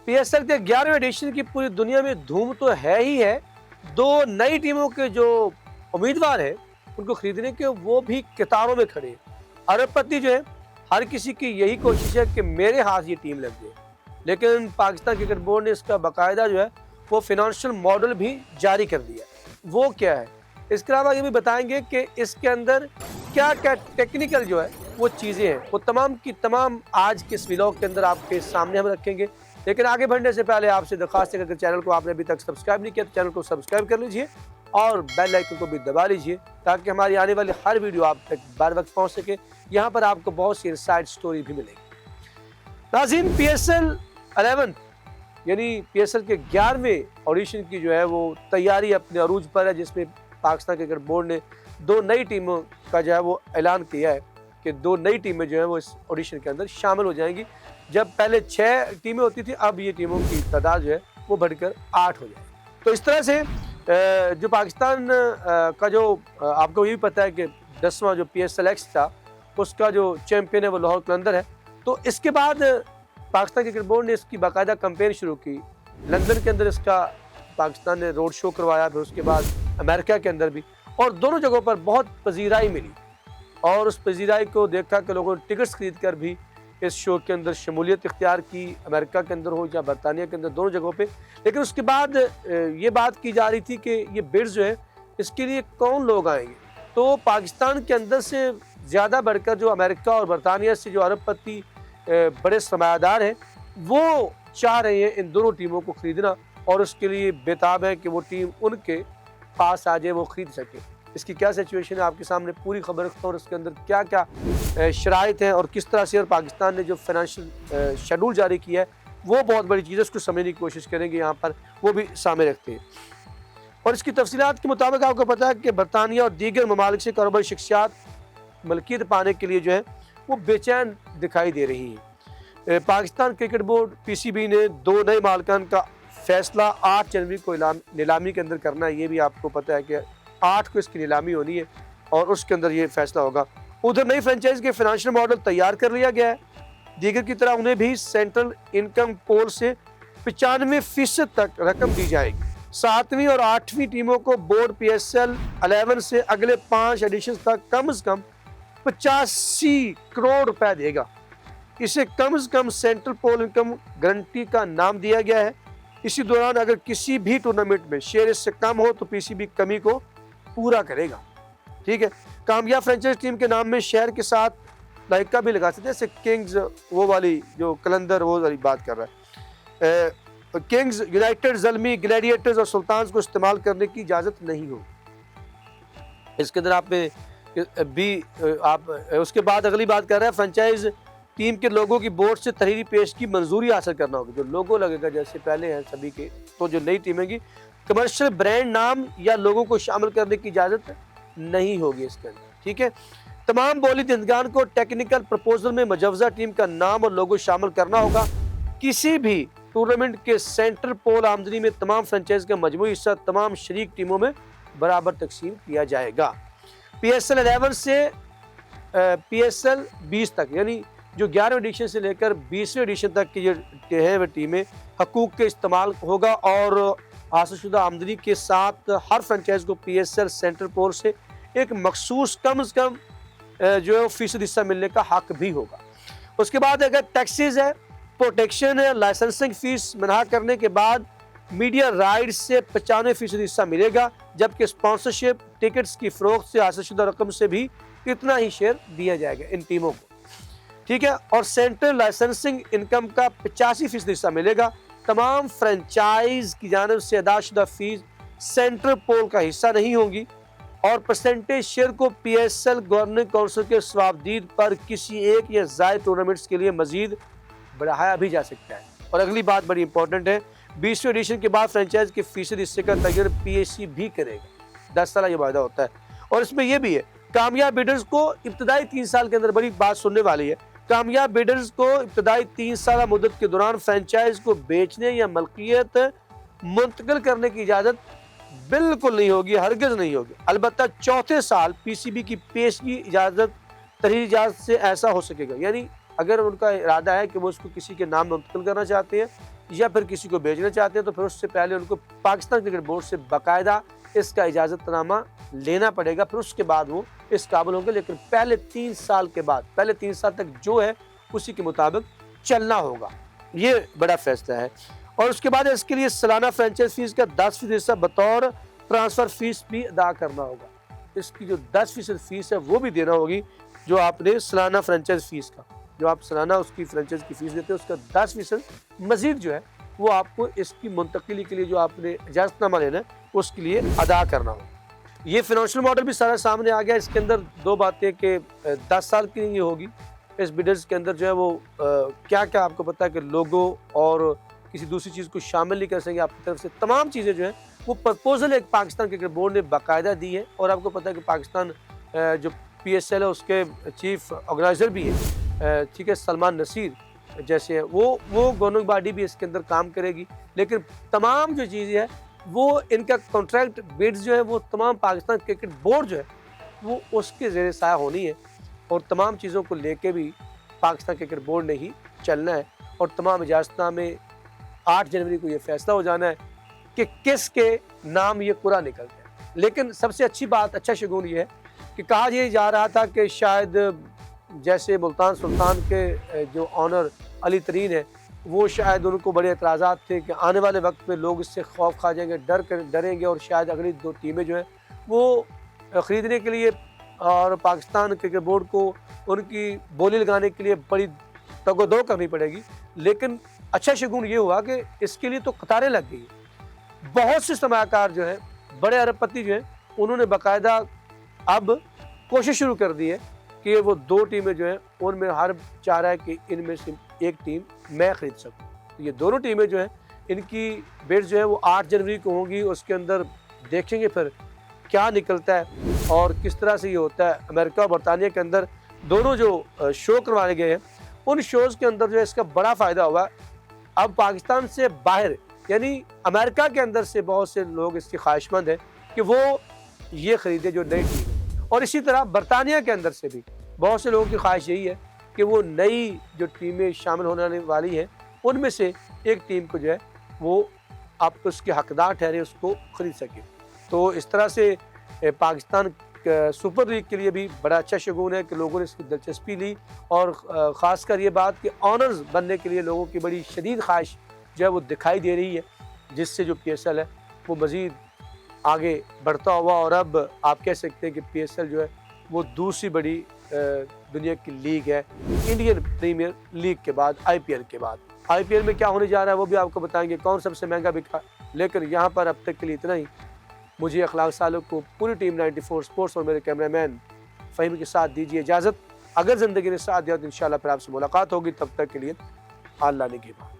PSL के 11वें addition की पूरी दुनिया में धूम तो है ही है। दो नई टीमों के जो उम्मीदवार हैं उनको खरीदने के वो भी कतारों में खड़े हैं। अरबपति जो है हर किसी की यही कोशिश है कि मेरे हाथ ये टीम लग जाए, लेकिन पाकिस्तान क्रिकेट बोर्ड ने इसका बाकायदा जो है वो फाइनेंशियल मॉडल भी जारी कर दिया। वो क्या है, इसके अलावा ये भी बताएंगे कि इसके अंदर क्या क्या टेक्निकल जो है वो चीज़ें हैं, वो तमाम की तमाम आज के इस व्लॉग के अंदर आपके सामने हम रखेंगे। लेकिन आगे बढ़ने से पहले आपसे दरख्वास्त है कि अगर चैनल को आपने अभी तक सब्सक्राइब नहीं किया तो चैनल को सब्सक्राइब कर लीजिए और बेल आइकन को भी दबा लीजिए ताकि हमारी आने वाली हर वीडियो आप तक बर वक्त पहुँच सके। यहाँ पर आपको बहुत सी इनसाइड स्टोरी भी मिलेगी। नाज़रीन, PSL 11 यानी PSL के 11वें ऑडिशन की जो है वो तैयारी अपने अरूज पर है, जिसमें पाकिस्तान क्रिकेट बोर्ड ने दो नई टीमों का जो है वो ऐलान किया है कि दो नई टीमें जो है वो इस ऑडिशन के अंदर शामिल हो जाएंगी। जब पहले 6 टीमें होती थी, अब ये टीमों की तादाद जो है वो बढ़कर 8 हो जाएगी। तो इस तरह से जो पाकिस्तान का जो आपको ये भी पता है कि 10वां जो PSL X था उसका जो चैंपियन है वो लाहौर कलंदर है। तो इसके बाद पाकिस्तान क्रिकेट बोर्ड ने इसकी बाकायदा कैंपेन शुरू की। लंदन के अंदर इसका पाकिस्तान ने रोड शो करवाया, फिर उसके बाद अमेरिका के अंदर भी, और दोनों जगहों पर बहुत पजीराई मिली और उस पजीराई को देखा कि लोगों ने टिकट्स खरीद कर भी इस शो के अंदर शमूलियत इख्तियार की, अमेरिका के अंदर हो या बरतानिया के अंदर, दोनों जगहों पे। लेकिन उसके बाद ये बात की जा रही थी कि ये बिड्स जो है इसके लिए कौन लोग आएंगे। तो पाकिस्तान के अंदर से ज़्यादा बढ़कर जो अमेरिका और बरतानिया से जो अरबपति बड़े सरमायादार हैं वो चाह रहे हैं इन दोनों टीमों को खरीदना, और उसके लिए बेताब है कि वो टीम उनके पास आ जाए, वो खरीद सके। इसकी क्या सिचुएशन है आपके सामने पूरी खबर रखता हूँ और इसके अंदर क्या क्या शराइत हैं और किस तरह से और पाकिस्तान ने जो फाइनेंशियल शेड्यूल जारी किया है वो बहुत बड़ी चीज़ है, उसको समझने की कोशिश करेंगे, यहाँ पर वो भी सामने रखते हैं। और इसकी तफसीलात के मुताबिक आपको पता है कि बरतानिया और दीगर ममालिक से कारोबारी शख्सियात मलकियत पाने के लिए जो है वो बेचैन दिखाई दे रही है। पाकिस्तान क्रिकेट बोर्ड PCB ने दो नए मालिकान का फैसला 8 जनवरी को नीलामी के अंदर करना है। ये भी आपको पता है कि 8 को इसकी नीलामी होनी है और उसके अंदर ये फैसला होगा। उधर नई फ्रेंचाइज के फाइनेंशियल मॉडल तैयार कर लिया गया है। दीगर की तरह उन्हें भी सेंट्रल इनकम पोल से 95% तक रकम दी जाएगी। 7वीं और 8वीं टीमों को बोर्ड PSL 11 से अगले 5 एडिशन तक कम से कम 85 करोड़ रुपए देगा। इसे कम से कम सेंट्रल पोल इनकम गारंटी का नाम दिया गया है। इसी दौरान अगर किसी भी टूर्नामेंट में शेयर इससे कम हो तो PCB कमी को पूरा करेगा। ठीक है, कामयाब फ्रेंचाइज टीम के नाम में शहर के साथ लाइका भी लगा सकते हैं, जैसे किंग्स, वो वाली जो कलंदर वो वाली बात कर रहा है। किंग्स, यूनाइटेड, ज़ल्मी, ग्लैडिएटर्स और सुल्तान्स को इस्तेमाल करने की इजाज़त नहीं होगी। इसके अंदर आप उसके बाद अगली बात कर रहे हैं, फ्रेंचाइज टीम के लोगों की बोर्ड से तहरीरी पेश की मंजूरी हासिल करना होगी। जो लोगो लगेगा जैसे पहले हैं सभी के, तो जो नई टीमें की कमर्शियल ब्रांड नाम या लोगों को शामिल करने की इजाज़त नहीं होगी इसके अंदर। ठीक है, तमाम बोली दहिंदगान को टेक्निकल प्रपोजल में मुजवजा टीम का नाम और लोगो शामिल करना होगा। किसी भी टूर्नामेंट के सेंट्रल पोल आमदनी में तमाम फ्रेंचाइज का मजमूई हिस्सा तमाम शरीक टीमों में बराबर तकसीम किया जाएगा। PSL 11 से PSL 20 तक यानी जो 11वें एडिशन से लेकर 20वें एडिशन तक की जो है वह टीमें हकूक के इस्तेमाल होगा और हासिलशुदा आमदनी के साथ हर फ्रेंचाइज को PSL सेंट्रल पोल से एक मखसूस कम से कम जो है फीसद हिस्सा मिलने का हक भी होगा। उसके बाद अगर टैक्सेस है, प्रोटेक्शन है, लाइसेंसिंग फीस मना करने के बाद मीडिया राइट्स से 95% हिस्सा मिलेगा, जबकि स्पॉन्सरशिप, टिकट्स की फरोख्त से हासिलशुदा रकम से भी इतना ही शेयर दिया जाएगा इन टीमों को। ठीक है, और सेंट्रल लाइसेंसिंग इनकम का 85% हिस्सा मिलेगा। तमाम फ्रेंचाइज की जानिब से अदाशुदा फीस सेंट्रल पोल का हिस्सा नहीं होगी और परसेंटेज शेयर को PSL गवर्निंग काउंसिल के स्वाबदीद पर किसी एक या ज़ायद टूर्नामेंट्स के लिए मजीद बढ़ाया भी जा सकता है। और अगली बात बड़ी इंपॉर्टेंट है, 20वें एडिशन के बाद फ्रेंचाइज के फीसद हिस्से का तयन PSC भी करेगा। 10 साल ये वायदा होता है। और इसमें यह भी है, कामयाब बिडर्स को इब्तदाई 3 साल के अंदर, बड़ी बात सुनने वाली है, कामयाब बिडर्स को इब्तदाई 3 साल मुद्दत के दौरान फ्रेंचाइज को बेचने या मलकियत मुंतकिल करने की इजाज़त बिल्कुल नहीं होगी, हरगिज़ नहीं होगी। अलबत्ता चौथे साल PCB की पेशगी इजाज़त, तहरीरी इजाज़त से ऐसा हो सकेगा। यानी अगर उनका इरादा है कि वो उसको किसी के नाम मुंतकिल करना चाहते हैं या फिर किसी को बेचना चाहते हैं तो फिर उससे पहले उनको पाकिस्तान क्रिकेट बोर्ड से बाकायदा इसका इजाज़तनामा लेना पड़ेगा, फिर उसके बाद वो इस काबिल होंगे। लेकिन पहले 3 साल के बाद, पहले 3 साल तक जो है उसी के मुताबिक चलना होगा। ये बड़ा फैसला है। और उसके बाद इसके लिए सालाना फ्रेंचाइज फीस का 10% हिस्सा बतौर ट्रांसफ़र फीस भी अदा करना होगा। इसकी जो 10% फीस है वो भी देना होगी, जो आपने सालाना फ्रेंचाइज फीस का, जो आप सालाना उसकी फ्रेंचाइज की फीस देते हैं उसका 10% मज़ीद जो है वो आपको इसकी मुंतकिली के लिए जो आपने इजाज़तनामा लेना है उसके लिए अदा करना होगा। ये फाइनेंशियल मॉडल भी सारा सामने आ गया। इसके अंदर 2 बातें कि 10 साल की ये होगी। इस बिडर्स के अंदर जो है वो क्या-क्या आपको पता है कि लोगो और किसी दूसरी चीज़ को शामिल नहीं कर सकेंगे आपकी तरफ से। तमाम चीज़ें जो हैं वो प्रपोजल एक पाकिस्तान क्रिकेट बोर्ड ने बाकायदा दी है। और आपको पता है कि पाकिस्तान जो PSL है उसके चीफ ऑर्गेनाइज़र भी है, ठीक है, सलमान नसीर जैसे है, वो गवर्निंग बॉडी भी इसके अंदर काम करेगी। लेकिन तमाम जो चीज़ें हैं वो इनका कॉन्ट्रैक्ट बिड्स जो है वो तमाम पाकिस्तान क्रिकेट बोर्ड जो है वो उसके ज़ेरे साया होनी है। और तमाम चीज़ों को लेके भी पाकिस्तान क्रिकेट बोर्ड ने ही चलना है। और तमाम इजाज़तनामे 8 जनवरी को ये फैसला हो जाना है कि किसके नाम ये कुरा निकलते हैं। लेकिन सबसे अच्छी बात, अच्छा शगुन ये है कि कहा ये जा रहा था कि शायद जैसे मुल्तान सुल्तान के जो ऑनर अली तरीन है वो शायद उनको बड़े एतराज़ात थे कि आने वाले वक्त में लोग इससे खौफ खा जाएंगे, डरेंगे और शायद अगली 2 टीमें जो हैं वो ख़रीदने के लिए और पाकिस्तान क्रिकेट बोर्ड को उनकी बोली लगाने के लिए बड़ी तगोदो करनी पड़ेगी। लेकिन अच्छा शगुन ये हुआ कि इसके लिए तो कतारें लग गई। बहुत से सरमायाकार जो हैं, बड़े अरबपति जो हैं, उन्होंने बाकायदा अब कोशिश शुरू कर दी है कि वो 2 टीमें जो हैं उनमें हर चाह रहा है कि इनमें से एक टीम मैं ख़रीद सकूँ। तो ये दोनों टीमें जो हैं इनकी बिड जो है वो 8 जनवरी को होंगी। उसके अंदर देखेंगे फिर क्या निकलता है और किस तरह से ये होता है। अमेरिका और बरतानिया के अंदर दोनों जो शो करवाए गए हैं उन शोज़ के अंदर जो है इसका बड़ा फ़ायदा हुआ। अब पाकिस्तान से बाहर यानी अमेरिका के अंदर से बहुत से लोग इसके ख्वाहिशमंद हैं कि वो ये ख़रीदे जो नई टीम है। और इसी तरह बरतानिया के अंदर से भी बहुत से लोगों की ख्वाहिश यही है कि वो नई जो टीमें शामिल होने वाली हैं उनमें से एक टीम को जो है वो आप उसके हकदार ठहरे, उसको ख़रीद सके। तो इस तरह से पाकिस्तान सुपर लीग के लिए भी बड़ा अच्छा शगुन है कि लोगों ने इसकी दिलचस्पी ली। और ख़ासकर ये बात कि ऑनर्स बनने के लिए लोगों की बड़ी शदीद ख्वाहिश जो है वो दिखाई दे रही है, जिससे जो PSL है वो मज़ीद आगे बढ़ता हुआ। और अब आप कह सकते हैं कि PSL जो है वो दूसरी बड़ी दुनिया की लीग है इंडियन प्रीमियर लीग के बाद, IPL के बाद। IPL में क्या होने जा रहा है वो भी आपको बताएंगे, कौन सबसे महंगा बिका। लेकिन यहाँ पर अब तक के लिए इतना ही। मुझे अखलाक सालों को पूरी टीम 94 स्पोर्ट्स और मेरे कैमरामैन फ़हीम के साथ दीजिए इजाज़त। अगर ज़िंदगी ने साथ दिया तो इंशाल्लाह फिर आपसे मुलाकात होगी। तब तक के लिए अल्लाह ने की बात।